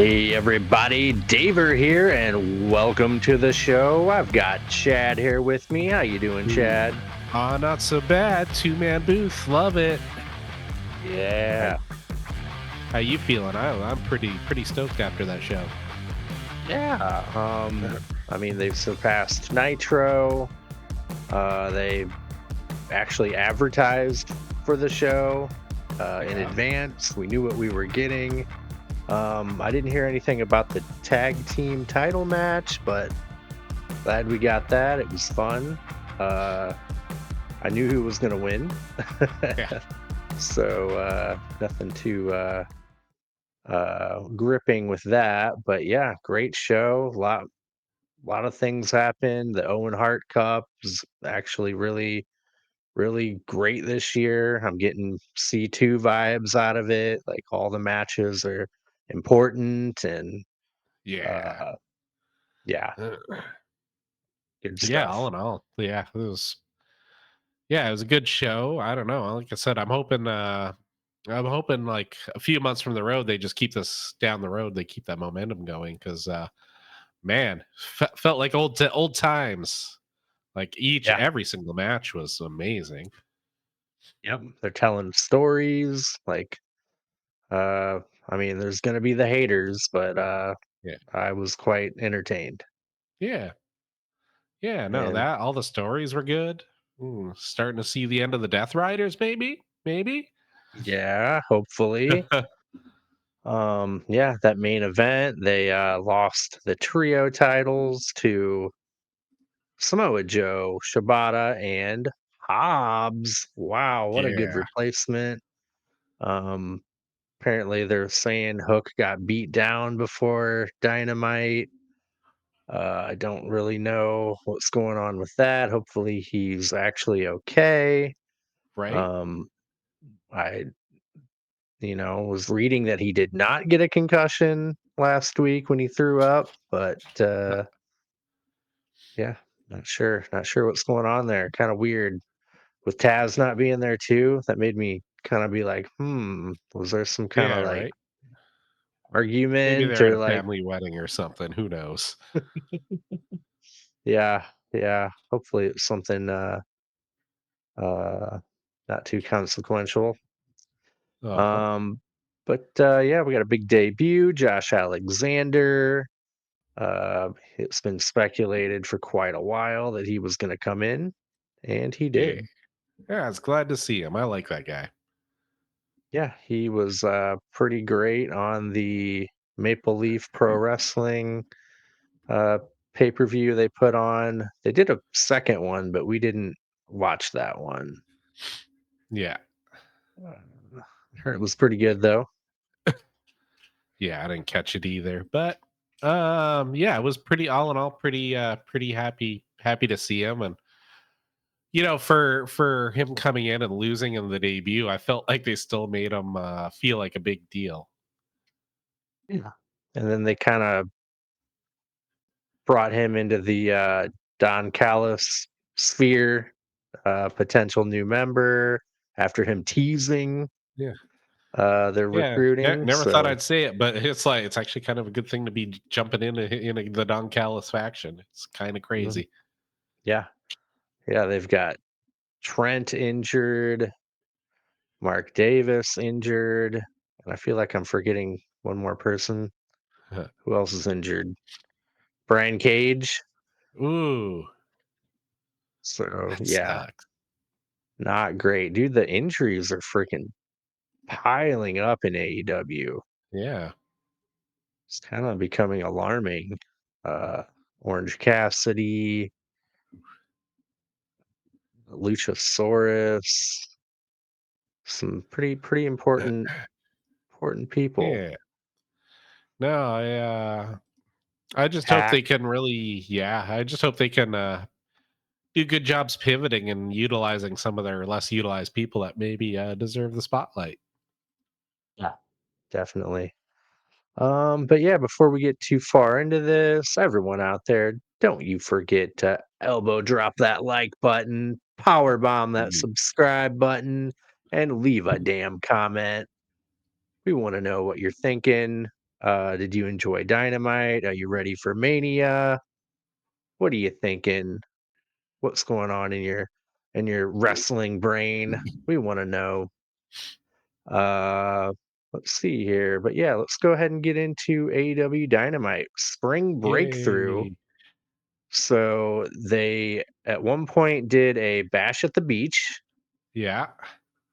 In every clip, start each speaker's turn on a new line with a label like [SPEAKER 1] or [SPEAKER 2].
[SPEAKER 1] Hey everybody, Daver here, and welcome to the show. I've got Chad here with me. How you doing,
[SPEAKER 2] Ooh.
[SPEAKER 1] Chad?
[SPEAKER 2] Not so bad. Two-man booth. Love it. How,
[SPEAKER 1] Yeah,
[SPEAKER 2] how you feeling? I'm pretty stoked after that show.
[SPEAKER 1] yeah. I mean, they've surpassed Nitro. They actually advertised for the show in
[SPEAKER 2] Yeah.
[SPEAKER 1] advance. We knew what we were getting. I didn't hear anything about the tag team title match, but glad we got that. It was fun. Uh, I knew who was going to win.
[SPEAKER 2] Yeah.
[SPEAKER 1] So nothing too gripping with that. But yeah, great show. Lot of things happened. The Owen Hart Cup was actually really great this year. I'm getting C2 vibes out of it. Like all the matches are important and
[SPEAKER 2] Yeah.
[SPEAKER 1] uh yeah,
[SPEAKER 2] Uh,
[SPEAKER 1] good
[SPEAKER 2] Yeah, all
[SPEAKER 1] stuff.
[SPEAKER 2] in all. It was a good show. I don't know. Like I said, I'm hoping like a few months from the road they just keep this down the road. They keep that momentum going cuz man, felt like old times. Like
[SPEAKER 1] Yeah.
[SPEAKER 2] every single match was amazing.
[SPEAKER 1] Yep. They're telling stories like uh I mean there's gonna be the haters, but
[SPEAKER 2] Yeah.
[SPEAKER 1] I was quite entertained.
[SPEAKER 2] Yeah. Yeah, no,
[SPEAKER 1] And
[SPEAKER 2] that all the stories were good. Starting to see the end of the Death Riders, maybe, maybe.
[SPEAKER 1] yeah, hopefully. Yeah, that main event, they lost the trio titles to Samoa Joe, Shibata, and Hobbs. Wow, what a good
[SPEAKER 2] Yeah,
[SPEAKER 1] replacement. Um, Apparently they're saying Hook got beat down before Dynamite. I don't really know what's going on with that. Hopefully he's actually okay.
[SPEAKER 2] right.
[SPEAKER 1] Um, I was reading that he did not get a concussion last week when he threw up, but
[SPEAKER 2] Uh,
[SPEAKER 1] yeah, not sure what's going on there. Kind of weird with Taz not being there too. That made me kind of be like, was there some kind
[SPEAKER 2] yeah,
[SPEAKER 1] of like
[SPEAKER 2] right. Maybe
[SPEAKER 1] argument
[SPEAKER 2] they're at
[SPEAKER 1] or
[SPEAKER 2] a
[SPEAKER 1] like,
[SPEAKER 2] family wedding or something. Who knows?
[SPEAKER 1] yeah, yeah. Hopefully it's something uh not too consequential.
[SPEAKER 2] Uh huh.
[SPEAKER 1] Um, but yeah, we got a big debut, Josh Alexander. It's been speculated for quite a while that he was going to come in, and he
[SPEAKER 2] Yeah,
[SPEAKER 1] did.
[SPEAKER 2] yeah. I was glad to see him. I like that guy.
[SPEAKER 1] Yeah, he was pretty great on the Maple Leaf Pro Wrestling uh, pay per view they put on. They did a second one, but we didn't watch that one.
[SPEAKER 2] Yeah,
[SPEAKER 1] I heard it was pretty good though.
[SPEAKER 2] yeah. I didn't catch it either, but yeah, it was pretty all in all pretty happy to see him. And for him coming in and losing in the debut, I felt like they still made him feel like a big deal.
[SPEAKER 1] Yeah. And then they kind of brought him into the Don Callis sphere, potential new member after him teasing
[SPEAKER 2] Yeah.
[SPEAKER 1] their
[SPEAKER 2] Yeah,
[SPEAKER 1] recruiting.
[SPEAKER 2] never thought
[SPEAKER 1] So
[SPEAKER 2] I'd say it, but it's actually kind of a good thing to be jumping in the Don Callis faction. It's kind of
[SPEAKER 1] mhm,
[SPEAKER 2] crazy.
[SPEAKER 1] yeah, yeah, they've got Trent injured, Mark Davis injured, and I feel like I'm forgetting one more person. Who else is injured? Brian Cage.
[SPEAKER 2] Ooh,
[SPEAKER 1] So
[SPEAKER 2] that
[SPEAKER 1] yeah,
[SPEAKER 2] sucks.
[SPEAKER 1] not great, dude. The injuries are freaking piling up in AEW.
[SPEAKER 2] Yeah,
[SPEAKER 1] It's kind of becoming alarming. Uh, Orange Cassidy, Luchasaurus, some pretty important people.
[SPEAKER 2] yeah. No, I just hope
[SPEAKER 1] Pack,
[SPEAKER 2] they can really, yeah. I just hope they can do good jobs pivoting and utilizing some of their less utilized people that maybe deserve the spotlight.
[SPEAKER 1] yeah, definitely. But yeah, before we get too far into this, everyone out there, don't you forget to elbow drop that like button, power bomb that
[SPEAKER 2] Mm.
[SPEAKER 1] subscribe button, and leave a damn comment. We want to know what you're thinking. Did you enjoy Dynamite? Are you ready for Mania? What are you thinking? What's going on in your wrestling brain? We want to know. Uh, let's see here, but yeah, let's go ahead and get into AEW Dynamite Spring Breakthrough.
[SPEAKER 2] Yay.
[SPEAKER 1] So they at one point did a bash at the beach,
[SPEAKER 2] Yeah.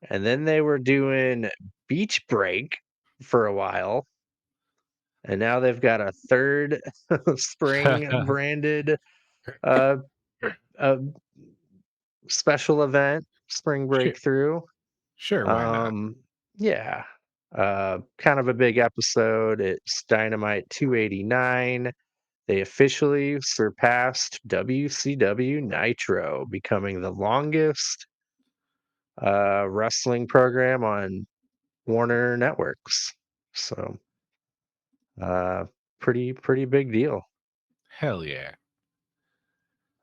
[SPEAKER 1] and then they were doing beach break for a while, and now they've got a third spring branded uh, uh special event, spring
[SPEAKER 2] Sure.
[SPEAKER 1] breakthrough.
[SPEAKER 2] Sure, why not?
[SPEAKER 1] Um, yeah. Kind of a big episode. It's Dynamite 289. They officially surpassed WCW Nitro, becoming the longest wrestling program on Warner Networks. So, uh, pretty big deal.
[SPEAKER 2] Hell yeah.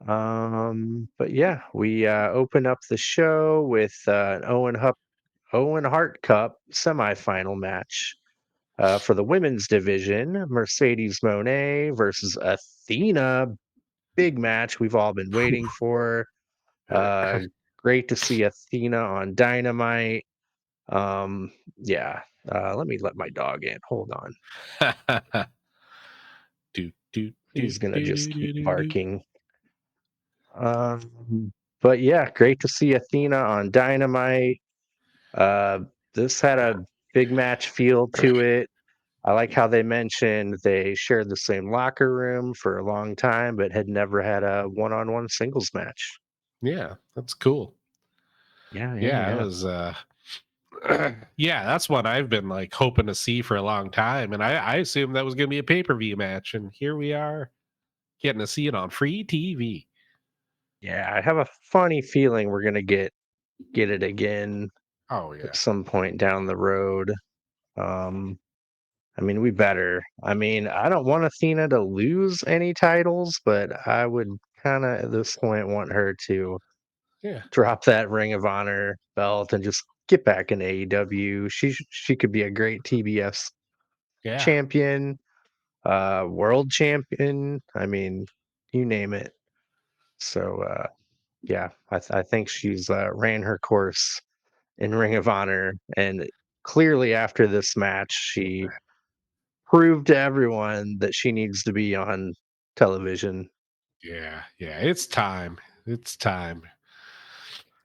[SPEAKER 1] But yeah, we open up the show with an Owen Hart Cup semifinal match for the women's division. Mercedes Monet versus Athena. Big match we've all been waiting for. Uh, Great to see Athena on Dynamite. Yeah. Let me let my dog in. Hold on.
[SPEAKER 2] do, do, do,
[SPEAKER 1] He's gonna
[SPEAKER 2] do,
[SPEAKER 1] just
[SPEAKER 2] do,
[SPEAKER 1] keep
[SPEAKER 2] do, do, do.
[SPEAKER 1] barking. But yeah, great to see Athena on Dynamite. Uh, this had a big match feel to it. I like how they mentioned they shared the same locker room for a long time, but had never had a one-on-one singles match.
[SPEAKER 2] Yeah, that's cool.
[SPEAKER 1] Yeah, yeah,
[SPEAKER 2] Yeah, it
[SPEAKER 1] yeah.
[SPEAKER 2] was yeah, that's what I've been like hoping to see for a long time. And I assumed that was gonna be a pay-per-view match, and here we are getting to see it on free TV.
[SPEAKER 1] Yeah, I have a funny feeling we're gonna get it again
[SPEAKER 2] Oh
[SPEAKER 1] at
[SPEAKER 2] yeah.
[SPEAKER 1] some point down the road. I mean, we better. I mean, I don't want Athena to lose any titles, but I would kind of at this point want her to
[SPEAKER 2] Yeah.
[SPEAKER 1] drop that Ring of Honor belt and just get back in AEW. She could be a great TBS
[SPEAKER 2] Yeah.
[SPEAKER 1] champion, world champion. I mean, you name it. So yeah, I think she's ran her course in Ring of Honor, and clearly after this match, she proved to everyone that she needs to be on television.
[SPEAKER 2] Yeah. Yeah. It's time. It's time.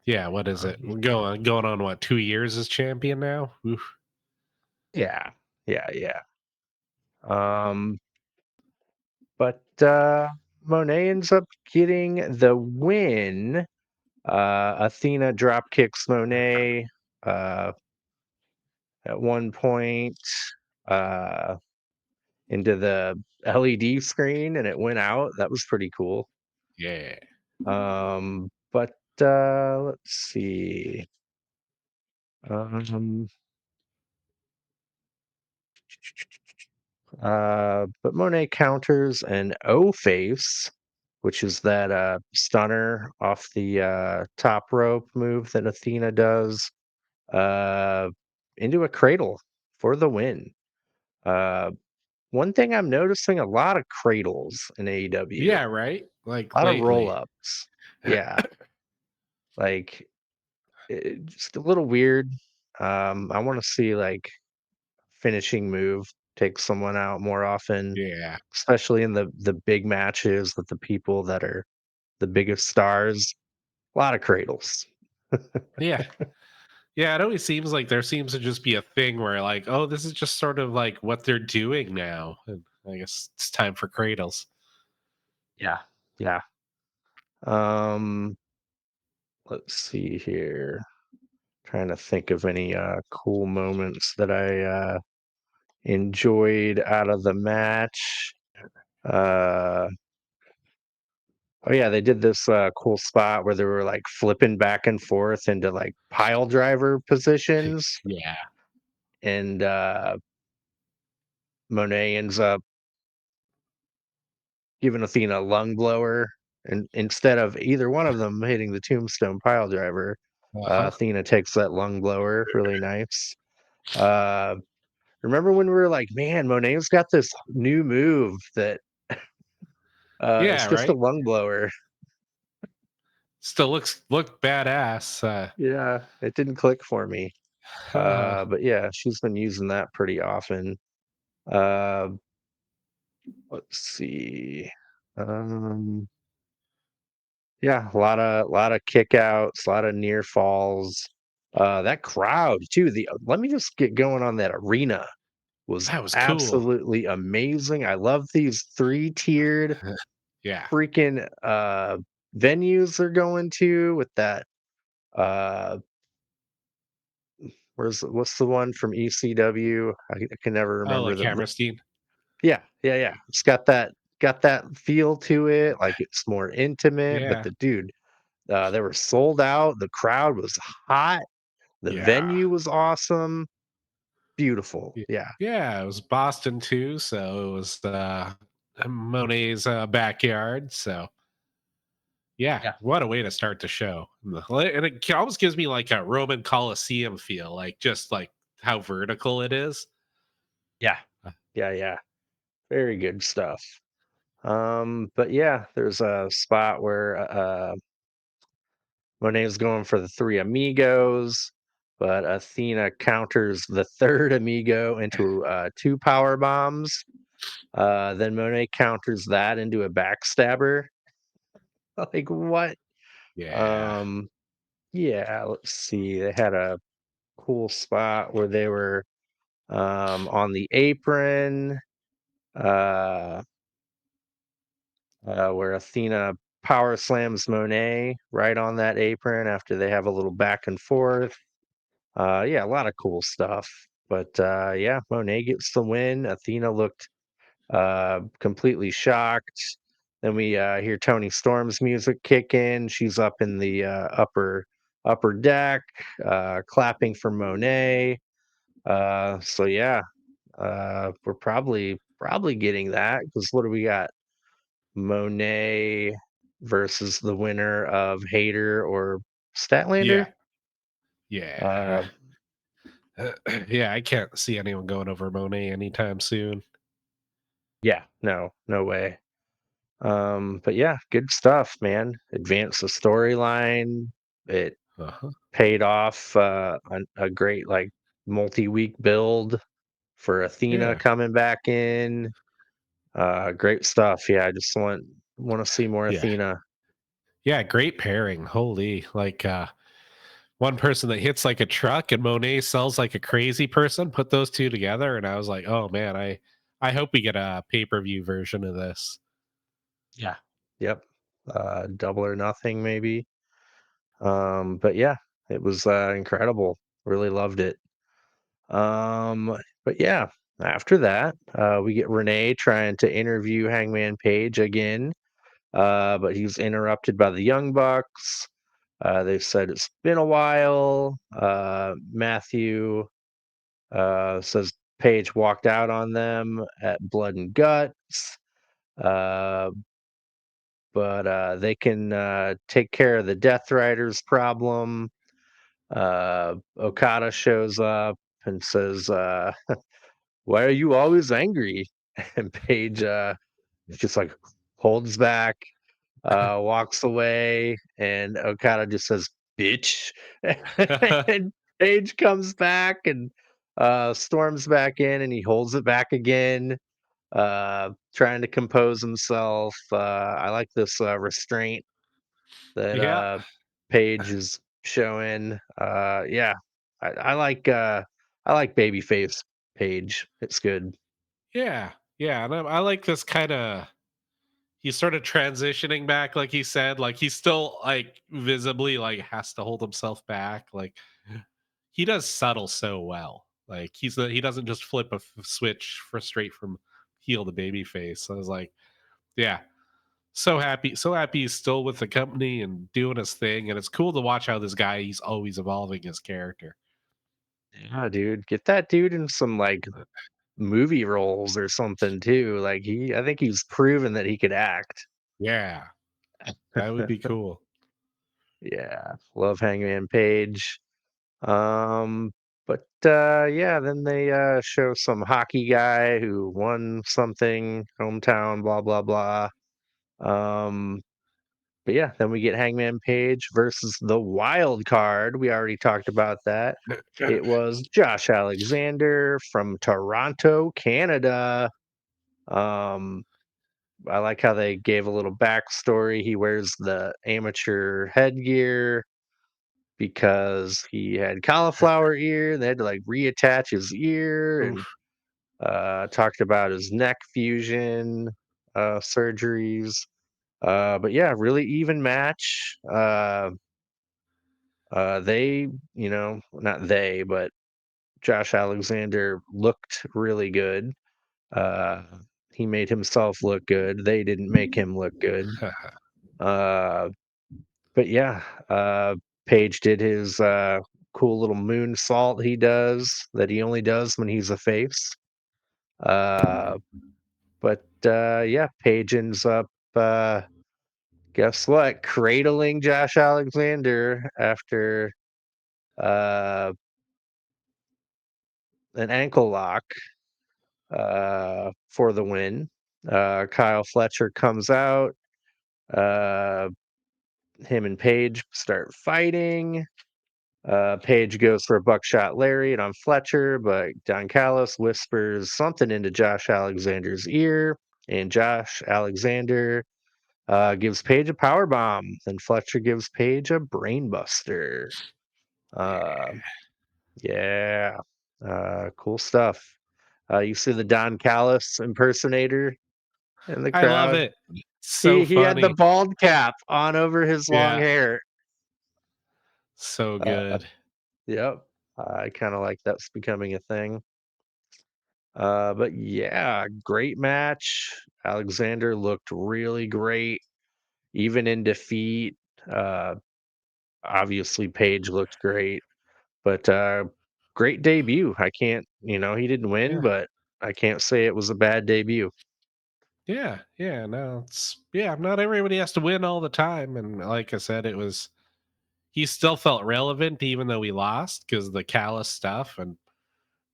[SPEAKER 2] Yeah, what is it?
[SPEAKER 1] Um,
[SPEAKER 2] We're going on what, 2 years as champion now? Oof.
[SPEAKER 1] yeah, yeah, yeah. Um, but Monet ends up getting the win. Athena drop kicks Monet uh, at one point uh, into the LED screen, and it went out. That was pretty cool.
[SPEAKER 2] Yeah.
[SPEAKER 1] But let's see. Um, but Monet counters an O face, which is that stunner off the top rope move that Athena does, uh, into a cradle for the win. Uh, One thing I'm noticing a lot of cradles in AEW,
[SPEAKER 2] Yeah, right? Like
[SPEAKER 1] a lot of roll
[SPEAKER 2] lately.
[SPEAKER 1] ups. Yeah, like just a little weird. I want to see like finishing move take someone out more often,
[SPEAKER 2] Yeah.
[SPEAKER 1] especially in the big matches with the people that are the biggest stars. A lot of cradles.
[SPEAKER 2] Yeah. Yeah, it always seems like there seems to just be a thing where like, oh, this is just sort of like what they're doing now. And I guess it's time for cradles.
[SPEAKER 1] Yeah. Yeah. Um, let's see here. Trying to think of any cool moments that I enjoyed out of the match. Uh oh yeah, they did this cool spot where they were like flipping back and forth into like pile driver positions,
[SPEAKER 2] Yeah.
[SPEAKER 1] and Monet ends up giving Athena a lung blower, and instead of either one of them hitting the tombstone pile driver,
[SPEAKER 2] Uh-huh.
[SPEAKER 1] Athena takes that lung blower. Really nice. Uh, remember when we were like, man, Monet's got this new move that it's
[SPEAKER 2] Yeah,
[SPEAKER 1] just a
[SPEAKER 2] right.
[SPEAKER 1] lung blower.
[SPEAKER 2] Still look badass.
[SPEAKER 1] Yeah, it didn't click for me. But yeah, she's been using that pretty often. Uh, let's see. Um, yeah, a lot of kickouts, a lot of near falls. That crowd too. The Let me just get going on that arena was
[SPEAKER 2] that was cool.
[SPEAKER 1] absolutely amazing. I love these three-tiered
[SPEAKER 2] Yeah.
[SPEAKER 1] freaking venues they're going to with that uh what's the one from ECW? I can never
[SPEAKER 2] Oh,
[SPEAKER 1] remember
[SPEAKER 2] like
[SPEAKER 1] the
[SPEAKER 2] Hammerstein.
[SPEAKER 1] yeah, yeah, yeah. It's got that feel to it, like it's more intimate, but
[SPEAKER 2] Yeah.
[SPEAKER 1] the dude, they were sold out, the crowd was hot, the
[SPEAKER 2] Yeah.
[SPEAKER 1] venue was awesome, beautiful.
[SPEAKER 2] Y
[SPEAKER 1] Yeah.
[SPEAKER 2] yeah, it was Boston too, so it was, Monet's, backyard, so yeah,
[SPEAKER 1] Yeah.
[SPEAKER 2] what a way to start the show. And it almost gives me, like, a Roman Colosseum feel, like, just, like, how vertical it is.
[SPEAKER 1] Yeah.
[SPEAKER 2] Uh,
[SPEAKER 1] Yeah, yeah. Very good stuff. But yeah, there's a spot where Monet's going for the three amigos, but Athena counters the third amigo into two power bombs. Then Monet counters that into a backstabber. Like what?
[SPEAKER 2] yeah.
[SPEAKER 1] Um, yeah, let's see. They had a cool spot where they were on the apron, uh, where Athena power slams Monet right on that apron after they have a little back and forth. Yeah, a lot of cool stuff. But yeah, Monet gets the win. Athena looked completely shocked. Then we hear Tony Storm's music kick in. She's up in the upper deck, clapping for Monet. So yeah, we're probably getting that because what do we got? Monet versus the winner of Hater or Statlander.
[SPEAKER 2] Yeah. Yeah.
[SPEAKER 1] Uh,
[SPEAKER 2] Yeah, I can't see anyone going over Monet anytime soon.
[SPEAKER 1] yeah, no way. But yeah, good stuff, man. Advanced the storyline. It
[SPEAKER 2] Uh-huh.
[SPEAKER 1] paid off a great like multi-week build for Athena
[SPEAKER 2] Yeah.
[SPEAKER 1] coming back in. Great stuff. Yeah, I just want to see more
[SPEAKER 2] Yeah.
[SPEAKER 1] Athena.
[SPEAKER 2] Yeah, great pairing. Holy, like, one person that hits like a truck and Monet sells like a crazy person, put those 2 together, and I was like, "Oh, man, I hope we get a pay-per-view version of this."
[SPEAKER 1] Yeah. Yep. Double or nothing maybe. But yeah, it was incredible. Really loved it. But yeah, after that, we get Renee trying to interview Hangman Page again, but he's interrupted by the Young Bucks. They said it's been a while. Matthew says Page walked out on them at Blood and Guts, uh, but they can take care of the Death Riders problem. Okada shows up and says, "Why are you always angry?" And Paige just like holds back, walks away, and Okada just says, "Bitch," and Paige comes back and storms back in, and he holds it back again, trying to compose himself. I like this restraint that
[SPEAKER 2] Yeah.
[SPEAKER 1] Paige is showing. Yeah, I like babyface Paige. It's good.
[SPEAKER 2] Yeah. Yeah, and I like this kinda he's sort of transitioning back, like he said, like, he's still, like, visibly, like, has to hold himself back, like, he does subtle so well. Like, he doesn't just flip a switch for straight from heel to babyface. So I was like, yeah, so happy he's still with the company and doing his thing, and it's cool to watch how this guy he's always evolving his character.
[SPEAKER 1] Yeah, dude, get that dude in some like movie roles or something too. Like I think he's proven that he could act.
[SPEAKER 2] Yeah, that would be cool.
[SPEAKER 1] Yeah, love Hangman Page. Um, But yeah, then they show some hockey guy who won something, hometown, blah blah blah. Um, but yeah, then we get Hangman Page versus the wild card. We already talked about that. It was Josh Alexander from Toronto, Canada. Um, I like how they gave a little backstory. He wears the amateur headgear because he had cauliflower ear. They had to like reattach his ear, and
[SPEAKER 2] Oof.
[SPEAKER 1] talked about his neck fusion surgeries. But yeah, really even match. They, not they, but Josh Alexander looked really good. Uh, he made himself look good. They didn't make him look good. Uh, but yeah, Page did his cool little moonsault he does that he only does when he's a face. Uh, but yeah, Page ends up, uh, guess what? Cradling Josh Alexander after uh, an ankle lock for the win. Kyle Fletcher comes out. Uh, him and Page start fighting. Page goes for a buckshot lariat on Fletcher, but Don Callis whispers something into Josh Alexander's ear, and Josh Alexander gives Page a power bomb. Then Fletcher gives Page a brainbuster. Uh,
[SPEAKER 2] Yeah.
[SPEAKER 1] yeah, cool stuff. You see the Don Callis impersonator in the
[SPEAKER 2] I love
[SPEAKER 1] crowd.
[SPEAKER 2] it. So
[SPEAKER 1] He had the
[SPEAKER 2] funny.
[SPEAKER 1] bald cap on over his long
[SPEAKER 2] Yeah.
[SPEAKER 1] hair.
[SPEAKER 2] So
[SPEAKER 1] Uh,
[SPEAKER 2] good.
[SPEAKER 1] yep, I kind of like that's becoming a thing. But yeah, great match. Alexander looked really great, even in defeat. Uh, obviously, Page looked great, but great debut. I can't, he didn't win,
[SPEAKER 2] Yeah.
[SPEAKER 1] but I can't say it was a bad debut.
[SPEAKER 2] Yeah. Yeah. No, not everybody has to win all the time. And like I said, he still felt relevant even though he lost because the Callus stuff. And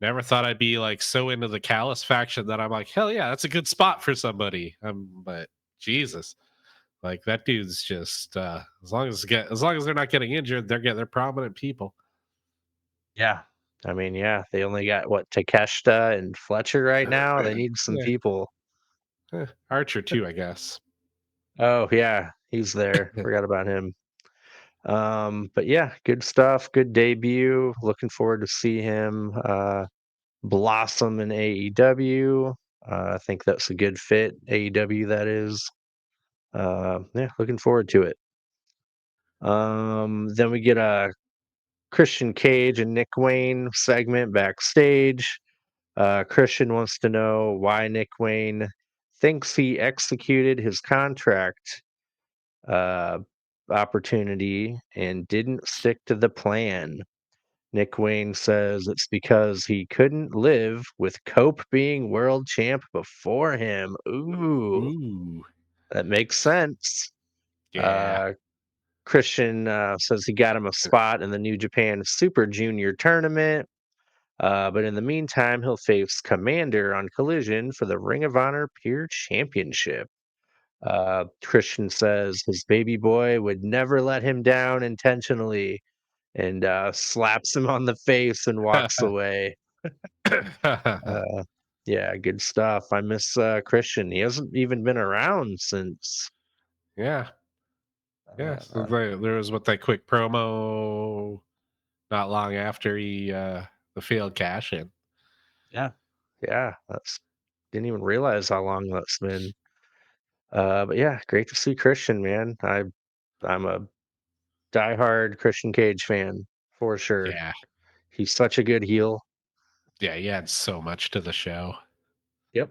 [SPEAKER 2] never thought I'd be like so into the Callus faction that I'm like, hell yeah, that's a good spot for somebody. But Jesus, like that dude's just as long as they're not getting injured, they're prominent people.
[SPEAKER 1] Yeah. I mean, yeah, they only got what Takeshita and Fletcher right now. They need some
[SPEAKER 2] Yeah,
[SPEAKER 1] people.
[SPEAKER 2] Archer too, I guess.
[SPEAKER 1] Oh yeah, he's there. Forgot about him. But yeah, good stuff. Good debut. Looking forward to see him blossom in AEW. I think that's a good fit. AEW, that is. Yeah, looking forward to it. Then we get a Christian Cage and Nick Wayne segment backstage. Christian wants to know why Nick Wayne thinks he executed his contract uh, opportunity and didn't stick to the plan. Nick Wayne says it's because he couldn't live with Cope being world champ before him. Ooh,
[SPEAKER 2] Ooh,
[SPEAKER 1] that makes sense.
[SPEAKER 2] yeah.
[SPEAKER 1] Uh, Christian says he got him a spot in the New Japan Super Junior tournament. But in the meantime, he'll face Commander on Collision for the Ring of Honor Pure Championship. Christian says his baby boy would never let him down intentionally and slaps him on the face and walks away. Uh, yeah, good stuff. I miss Christian. He hasn't even been around since.
[SPEAKER 2] Yeah, yeah. So
[SPEAKER 1] Uh,
[SPEAKER 2] there was what that quick promo not long after he the failed cash in.
[SPEAKER 1] yeah, yeah. That's didn't even realize how long that's been. But yeah, great to see Christian, man. I'm a diehard Christian Cage fan for sure.
[SPEAKER 2] Yeah,
[SPEAKER 1] He's such a good heel.
[SPEAKER 2] yeah. He adds so much to the show.
[SPEAKER 1] Yep.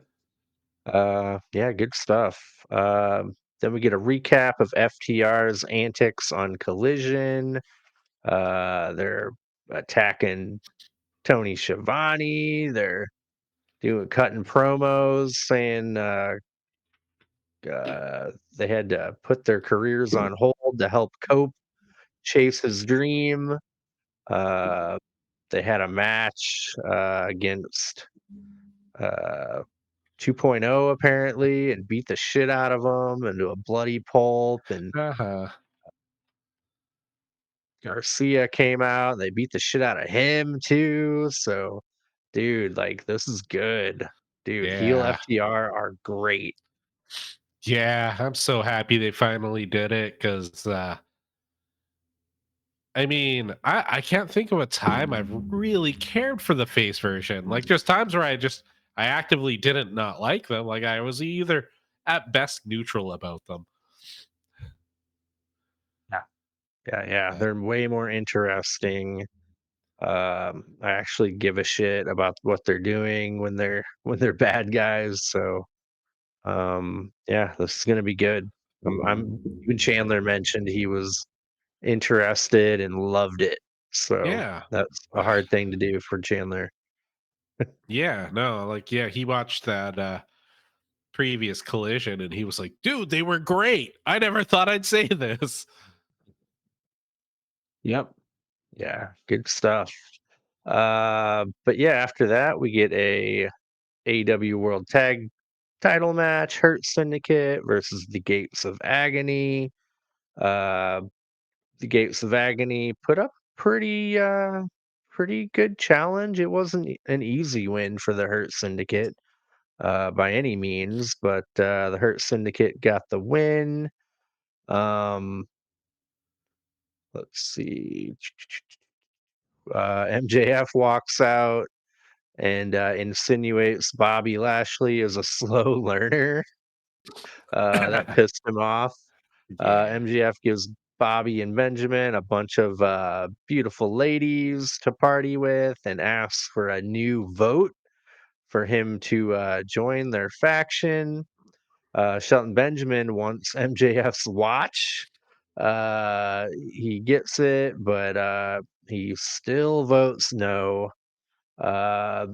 [SPEAKER 1] Yeah, good stuff. Then we get a recap of FTR's antics on Collision. They're attacking Tony Schiavone. They're doing cutting promos, saying they had to put their careers on hold to help Cope chase his dream. Uh, they had a match against uh, 2.0 apparently, and beat the shit out of them into a bloody pulp. And
[SPEAKER 2] Uh-huh.
[SPEAKER 1] Garcia came out, and they beat the shit out of him too. So, dude, like this is good, dude. Heel
[SPEAKER 2] Yeah.
[SPEAKER 1] FTR are great.
[SPEAKER 2] Yeah, I'm so happy they finally did it because I mean, I can't think of a time I've really cared for the face version. Like, there's times where I actively didn't not like them. Like, I was either at best neutral about them.
[SPEAKER 1] Yeah, yeah, yeah.
[SPEAKER 2] Uh,
[SPEAKER 1] They're way more interesting. I actually give a shit about what they're doing when they're bad guys. So, yeah, this is gonna be good. I'm even Chandler mentioned he was interested and loved it. So
[SPEAKER 2] yeah,
[SPEAKER 1] that's a hard thing to do for Chandler.
[SPEAKER 2] yeah, no, like yeah, he watched that previous collision and he was like, "Dude, they were great. I never thought I'd say this."
[SPEAKER 1] Yep. Yeah, good stuff. But yeah, after that we get a AEW World Tag Title match: Hurt Syndicate versus the Gates of Agony. Uh, the Gates of Agony put up pretty good challenge. It wasn't an easy win for the Hurt Syndicate by any means, but the Hurt Syndicate got the win. Um, let's see. MJF walks out and insinuates Bobby Lashley is a slow learner. That pissed him off.
[SPEAKER 2] Yeah.
[SPEAKER 1] MJF gives Bobby and Benjamin a bunch of beautiful ladies to party with and asks for a new vote for him to join their faction. Shelton Benjamin wants MJF's watch. He gets it, but he still votes no. Uh,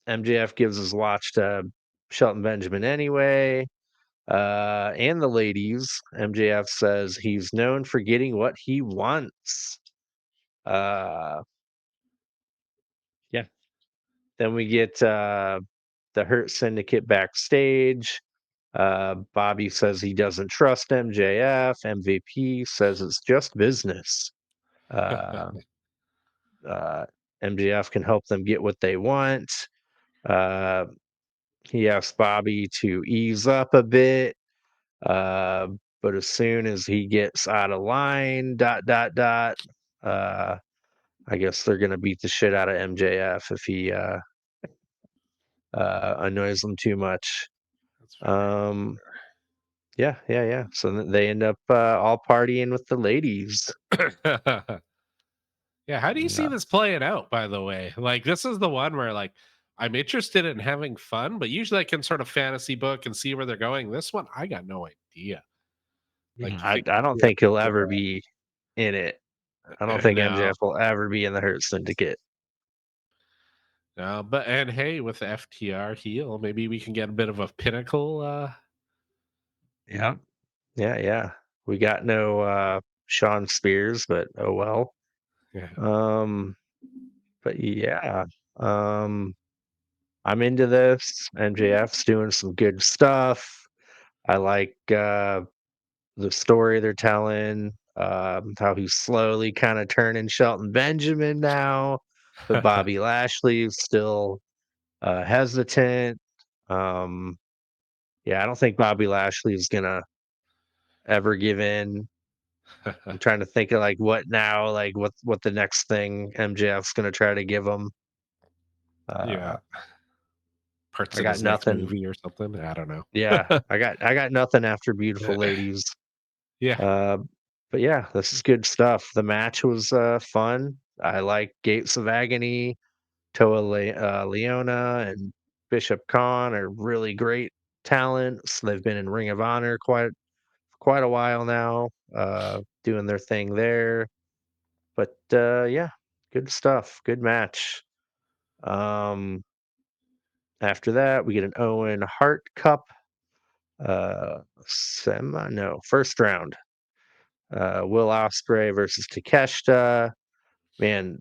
[SPEAKER 1] MJF gives his watch to Shelton Benjamin anyway. And the ladies. MJF says he's known for getting what he wants. Uh, yeah. Then we get the Hurt Syndicate backstage. Bobby says he doesn't trust MJF. MVP says it's just business. Uh, uh, MJF can help them get what they want. Uh, he asks Bobby to ease up a bit. Uh, but as soon as he gets out of line, uh, I guess they're gonna beat the shit out of MJF if he annoys them too much.
[SPEAKER 2] That's
[SPEAKER 1] Um, yeah, yeah, yeah. So they end up all partying with the ladies.
[SPEAKER 2] fair. Yeah, how do you see
[SPEAKER 1] Yeah,
[SPEAKER 2] this playing out, by the way? Like, this is the one where, like, I'm interested in having fun, but usually I can sort of fantasy book and see where they're going. This one, I got no idea. Like,
[SPEAKER 1] yeah.
[SPEAKER 2] you think
[SPEAKER 1] I don't
[SPEAKER 2] yeah,
[SPEAKER 1] think he'll ever be in it. I don't think
[SPEAKER 2] no,
[SPEAKER 1] MJF will ever be in the Hurt Syndicate.
[SPEAKER 2] no, but and hey, with the FTR heel, maybe we can get a bit of a pinnacle.
[SPEAKER 1] Yeah, yeah, yeah. We got no Sean Spears, but oh well.
[SPEAKER 2] Yeah.
[SPEAKER 1] Um, but yeah, um, I'm into this. MJF's doing some good stuff. I like the story they're telling, how he's slowly kind of turning Shelton Benjamin now, but Bobby Lashley is still hesitant. Um, yeah, I don't think Bobby Lashley is gonna ever give in. I'm trying to think of like what now, like what the next thing MJF's gonna try to give him.
[SPEAKER 2] Yeah,
[SPEAKER 1] Uh,
[SPEAKER 2] parts
[SPEAKER 1] I
[SPEAKER 2] of
[SPEAKER 1] got
[SPEAKER 2] his next
[SPEAKER 1] nothing.
[SPEAKER 2] movie or something. I don't know.
[SPEAKER 1] Yeah, I got nothing after Beautiful Ladies.
[SPEAKER 2] Yeah.
[SPEAKER 1] Uh, but yeah, this is good stuff. The match was fun. I like Gates of Agony, Leona, and Bishop Khan are really great talents. They've been in Ring of Honor quite a while now, doing their thing there. But yeah, good stuff. Good match. Um, after that, we get an Owen Hart Cup semi no first round. Will Ospreay versus Takeshita. Man,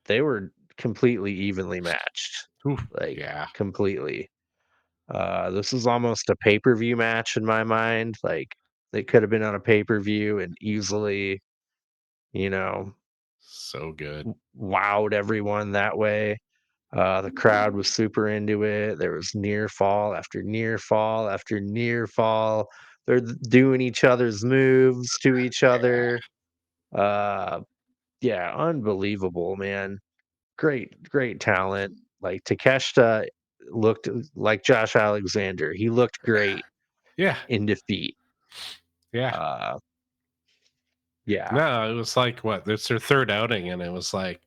[SPEAKER 1] they were completely evenly matched,
[SPEAKER 2] Oof,
[SPEAKER 1] like
[SPEAKER 2] yeah,
[SPEAKER 1] completely. This is almost a pay-per-view match in my mind. Like they could have been on a pay-per-view and easily, you know,
[SPEAKER 2] so good.
[SPEAKER 1] wowed everyone that way. The crowd was super into it. There was near fall after near fall after near fall. They're doing each other's moves to each other. Uh, yeah, unbelievable, man. Great talent. Like Takeshita looked like Josh Alexander. He looked great
[SPEAKER 2] Yeah,
[SPEAKER 1] in defeat.
[SPEAKER 2] yeah.
[SPEAKER 1] Uh, yeah.
[SPEAKER 2] No, it was like what? It's their third outing, and it was like,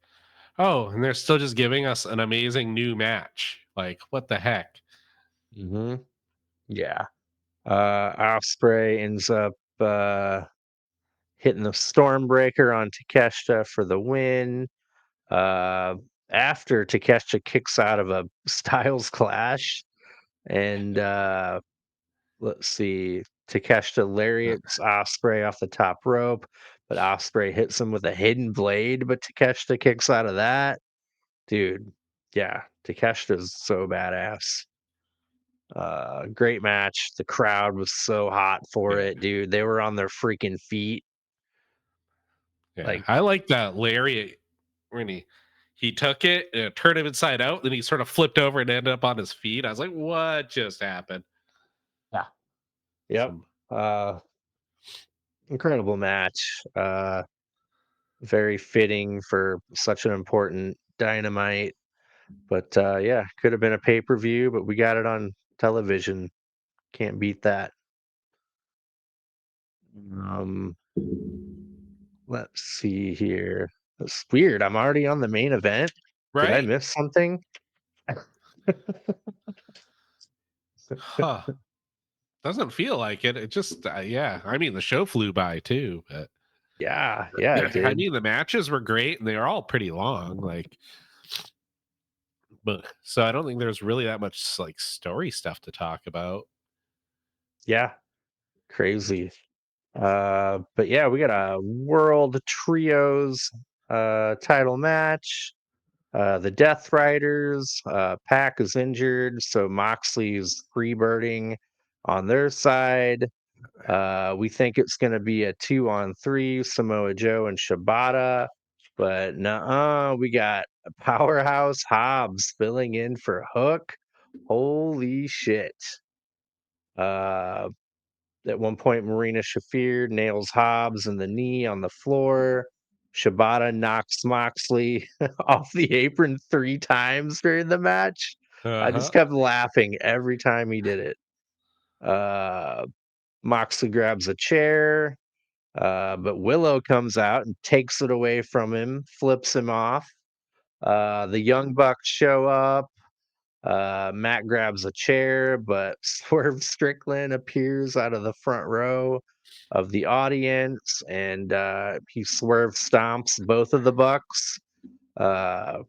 [SPEAKER 2] oh, and they're still just giving us an amazing new match. Like, what the heck?
[SPEAKER 1] hmm Yeah. Osprey ends up hitting the Stormbreaker on Takeshita for the win. Uh, After Takeshita kicks out of a Styles Clash, and let's see, Takeshita lariats Osprey off the top rope, but Osprey hits him with a hidden blade, but Takeshita kicks out of that. Dude, yeah, Takeshita's so badass. Great match. The crowd was so hot for
[SPEAKER 2] Yeah,
[SPEAKER 1] it, dude. They were on their freaking feet.
[SPEAKER 2] yeah.
[SPEAKER 1] Like,
[SPEAKER 2] I like that lariat when he took it, turned him inside out, then he sort of flipped over and ended up on his feet. I was like, what just happened?
[SPEAKER 1] yeah. Yep.
[SPEAKER 2] Some
[SPEAKER 1] Uh, Incredible match. Very fitting for such an important dynamite. But yeah, could have been a pay-per-view, but we got it on television. Can't beat that. Um, let's see here. It's weird. I'm already on the main event. Did I
[SPEAKER 2] right?
[SPEAKER 1] miss something?
[SPEAKER 2] Huh. Doesn't feel like it. It just, yeah. I mean, the show flew by too, but
[SPEAKER 1] Yeah, yeah, it
[SPEAKER 2] I
[SPEAKER 1] did.
[SPEAKER 2] mean, the matches were great and they were all pretty long. Like, but so I don't think there's really that much like story stuff to talk about.
[SPEAKER 1] Yeah, crazy. But yeah, we got a world trios title match. The Death Riders, Pac is injured, so Moxley's freebirding on their side. We think it's going to be a 2-on-3, Samoa Joe and Shibata, but nuh-uh, we got a Powerhouse Hobbs filling in for Hook. Holy shit. Uh, at one point, Marina Shafir nails Hobbs in the knee on the floor. Shibata knocks Moxley off the apron 3 times during the match. I just
[SPEAKER 2] Uh-huh.
[SPEAKER 1] kept laughing every time he did it. Uh, Moxley grabs a chair, but Willow comes out and takes it away from him, flips him off. The Young Bucks show up. Matt grabs a chair, but Swerve Strickland appears out of the front row of the audience, and he swerve stomps both of the Bucks. Uh,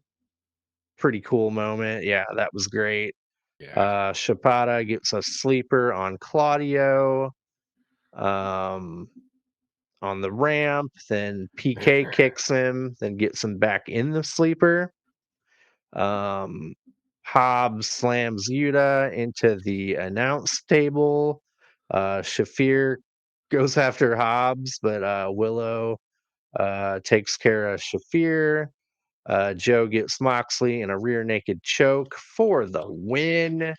[SPEAKER 1] Pretty cool moment. Yeah, that was great.
[SPEAKER 2] Yeah.
[SPEAKER 1] Shibata gets a sleeper on Claudio um, on the ramp. Then PK kicks him, then gets him back in the sleeper. Um, Hobbs slams Yuta into the announce table. Shafir goes after Hobbs, but Willow takes care of Shafir. Joe gets Moxley in a rear naked choke for the win.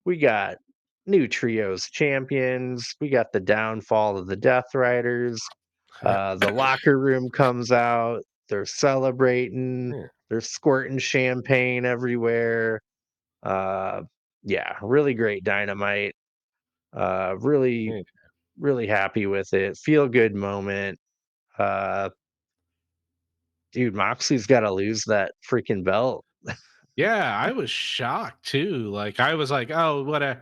[SPEAKER 1] We got new trios champions. We got the downfall of the Death Riders. The locker room comes out. They're celebrating.
[SPEAKER 2] Yeah.
[SPEAKER 1] They're squirting champagne everywhere. Uh, yeah, really great dynamite. Really,
[SPEAKER 2] Yeah.
[SPEAKER 1] really happy with it. Feel good moment. Uh, Dude, Moxley's got to lose that freaking belt.
[SPEAKER 2] Yeah, I was shocked too. Like I was like, oh, what a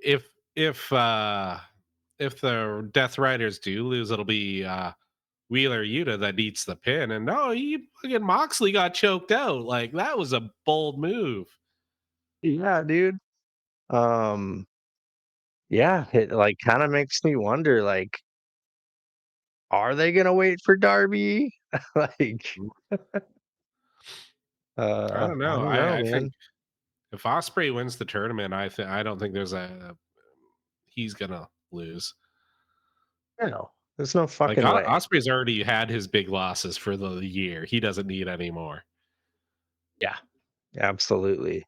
[SPEAKER 2] if if uh if the Death Riders do lose, it'll be Wheeler Yuta that eats the pin. And no, he fucking Moxley got choked out. Like that was a bold move.
[SPEAKER 1] Yeah, dude. Um, yeah, it like kind of makes me wonder, like, are they gonna wait for Darby? Like,
[SPEAKER 2] I don't
[SPEAKER 1] I
[SPEAKER 2] know.
[SPEAKER 1] don't know,
[SPEAKER 2] I think
[SPEAKER 1] man.
[SPEAKER 2] if Osprey wins the tournament, I don't think there's a he's gonna lose.
[SPEAKER 1] No, there's no
[SPEAKER 2] Like
[SPEAKER 1] fucking way.
[SPEAKER 2] Osprey's already had his big losses for the year. He doesn't need any more.
[SPEAKER 1] Yeah, absolutely.